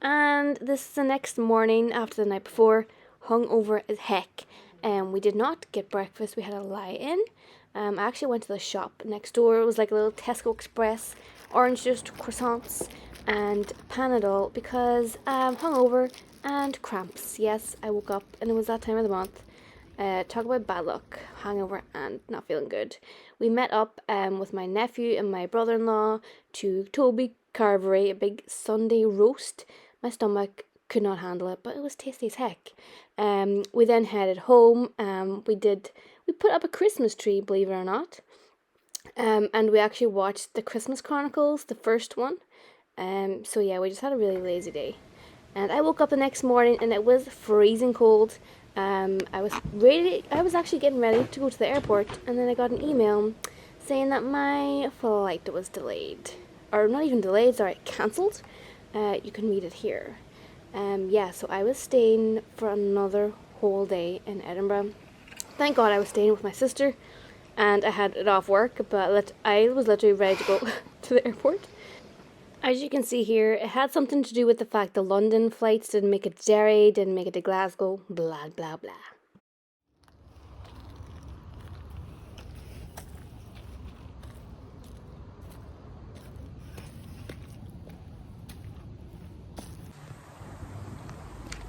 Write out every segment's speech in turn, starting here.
And this is the next morning after the night before, hungover as heck. We did not get breakfast, we had a lie-in. I actually went to the shop next door. It was like a little Tesco Express, orange juice, croissants, and Panadol because I'm hungover and cramps. Yes, I woke up and it was that time of the month. Talk about bad luck, hangover, and not feeling good. We met up with my nephew and my brother-in-law to Toby Carvery, a big Sunday roast. My stomach could not handle it, but it was tasty as heck. We then headed home. We put up a Christmas tree, believe it or not. And we actually watched the Christmas Chronicles, the first one. So yeah, we just had a really lazy day. And I woke up the next morning and it was freezing cold. I was actually getting ready to go to the airport, and then I got an email saying that my flight was delayed. Or not even delayed, sorry, cancelled. You can read it here. Yeah, so I was staying for another whole day in Edinburgh. Thank God I was staying with my sister, and I had it off work, but I was literally ready to go to the airport. As you can see here, it had something to do with the fact the London flights didn't make it to Derry, didn't make it to Glasgow, blah, blah, blah.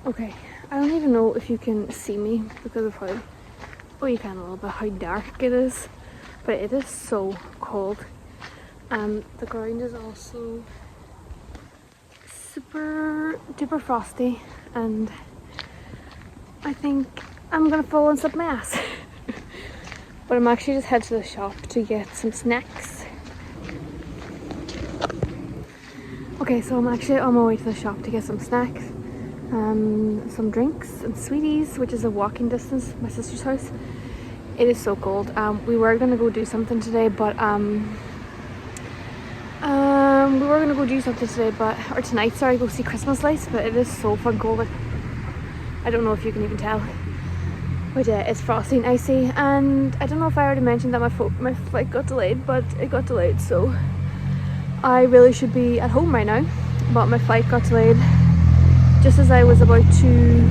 Okay, I don't even know if you can see me because of how, oh, you can a little bit, how dark it is, but it is so cold. The ground is also super duper frosty, and I think I'm gonna fall and slip my ass. But I'm actually just headed to the shop to get some snacks. Okay, so I'm actually on my way to the shop to get some snacks, some drinks and sweeties, which is a walking distance from my sister's house. It is so cold. We were gonna go do something today, but or tonight, sorry, go see Christmas lights, but it is so fun cold. I don't know if you can even tell, but yeah, it's frosty and icy. And I don't know if I already mentioned that my flight got delayed, but it got delayed, so I really should be at home right now, but my flight got delayed just as I was about to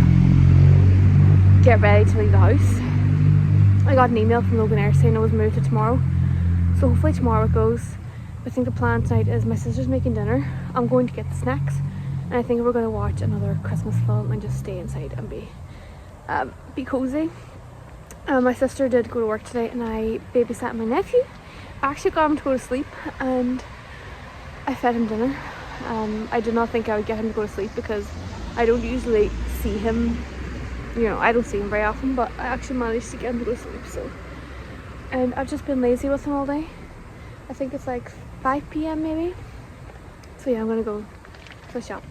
get ready to leave the house. I got an email from Logan Air saying it was moved to tomorrow, so hopefully tomorrow it goes. I think the plan tonight is my sister's making dinner. I'm going to get the snacks, and I think we're going to watch another Christmas film and just stay inside and be cozy. My sister did go to work today, and I babysat my nephew. I actually got him to go to sleep, and I fed him dinner. I did not think I would get him to go to sleep because I don't usually see him. I don't see him very often, but I actually managed to get him to go to sleep. So, and I've just been lazy with him all day. I think it's like 5 p.m. maybe. So yeah, I'm gonna go to the shop.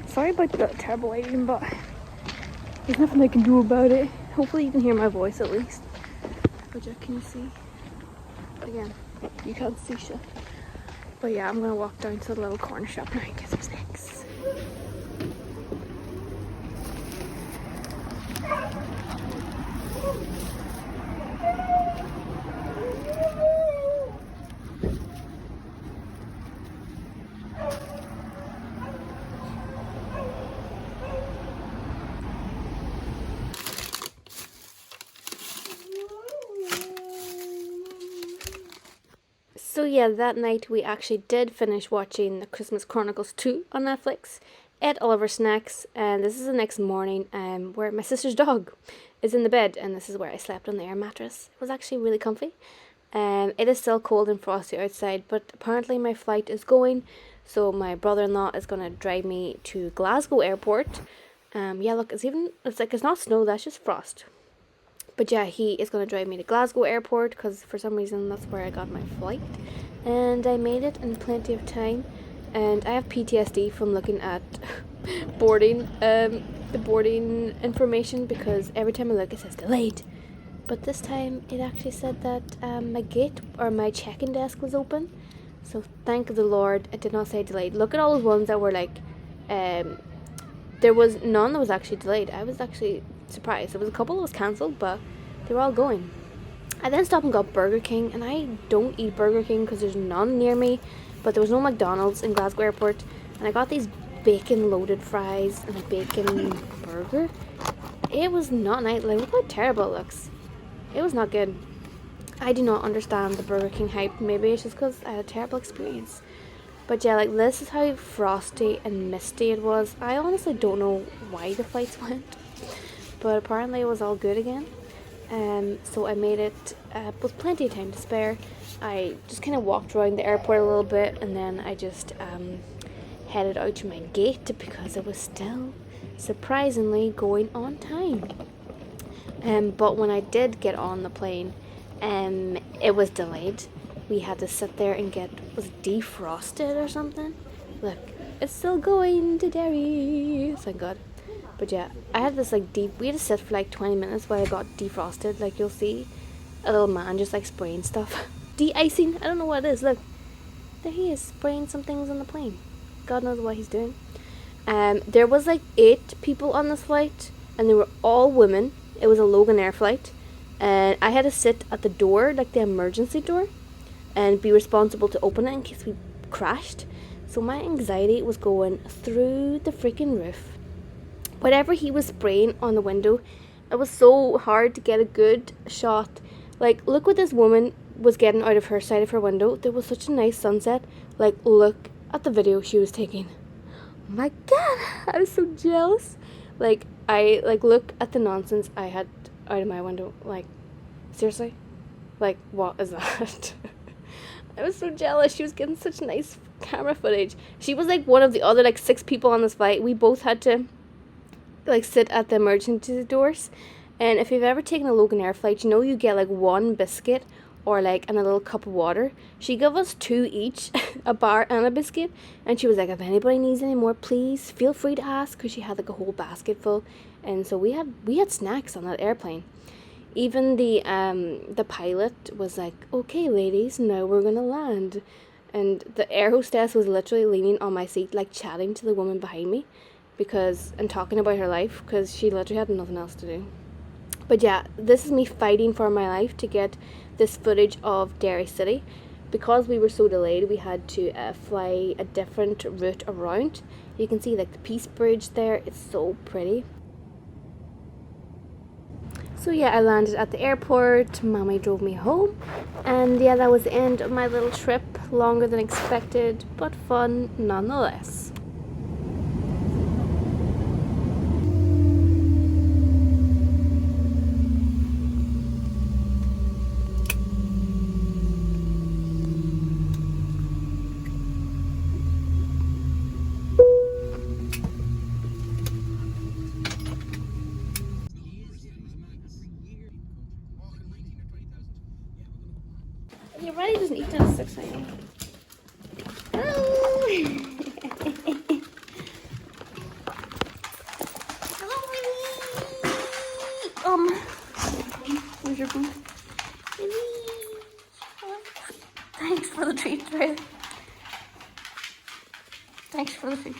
Sorry about the terrible lighting, but there's nothing I can do about it. Hopefully you can hear my voice at least. But yeah, can you see? Again, you can't see shit. But yeah, I'm gonna walk down to the little corner shop now and get some snacks. So yeah, that night we actually did finish watching the Christmas Chronicles 2 on Netflix, ate all of our snacks, and this is the next morning where my sister's dog is in the bed, and this is where I slept on the air mattress. It was actually really comfy. It is still cold and frosty outside, but apparently my flight is going, so my brother-in-law is going to drive me to Glasgow airport. Yeah, look, it's not snow, that's just frost. But yeah, he is going to drive me to Glasgow airport because for some reason that's where I got my flight. And I made it in plenty of time. And I have PTSD from looking at the boarding information, because every time I look it says delayed. But this time it actually said that my gate or my check-in desk was open. So thank the Lord it did not say delayed. Look at all those ones that were like, there was none that was actually delayed. I was actually surprised. There was a couple that was cancelled, but they were all going. I then stopped and got Burger King, and I don't eat Burger King because there's none near me, but there was no McDonald's in Glasgow airport, and I got these bacon loaded fries and a bacon burger. It was not nice. Like, look how terrible it looks. It was not good. I do not understand the Burger King hype. Maybe it's just because I had a terrible experience. But yeah, like, this is how frosty and misty it was. I honestly don't know why the flights went, but apparently it was all good again. So I made it with plenty of time to spare. I just kind of walked around the airport a little bit, and then I just headed out to my gate because it was still surprisingly going on time. But when I did get on the plane, it was delayed. We had to sit there and was it defrosted or something? Look, it's still going to Derry. Thank God. But yeah, I had this like we had to sit for like 20 minutes while I got defrosted. Like, you'll see a little man just like spraying stuff. De-icing, I don't know what it is. Look, there he is, spraying some things on the plane. God knows what he's doing. There was like 8 people on this flight, and they were all women. It was a Logan Air flight, and I had to sit at the door, like the emergency door, and be responsible to open it in case we crashed. So my anxiety was going through the freaking roof. Whatever he was spraying on the window, it was so hard to get a good shot. Like, look what this woman was getting out of her side of her window. There was such a nice sunset. Like, look at the video she was taking. Oh my God, I was so jealous. Like, I look at the nonsense I had out of my window. Like, seriously? Like, what is that? I was so jealous. She was getting such nice camera footage. She was like one of the other like 6 people on this flight. We both had to like sit at the emergency doors. And if you've ever taken a Logan Air flight, you know you get like 1 biscuit or like and a little cup of water. She gave us 2 each, a bar and a biscuit. And she was like, if anybody needs any more, please feel free to ask, because she had like a whole basket full. And so we had snacks on that airplane. Even the pilot was like, okay ladies, now we're gonna land. And the air hostess was literally leaning on my seat, like chatting to the woman behind me and talking about her life, because she literally had nothing else to do. But yeah, this is me fighting for my life to get this footage of Derry City. Because we were so delayed, we had to fly a different route around. You can see like the Peace Bridge there, it's so pretty. So yeah, I landed at the airport, Mommy drove me home, and yeah, that was the end of my little trip. Longer than expected, but fun nonetheless. Yeah, Riley doesn't eat till 6 a.m. Hello! Hello, Riley! Where's your food? Thanks for the treat, Riley. Thanks for the treat.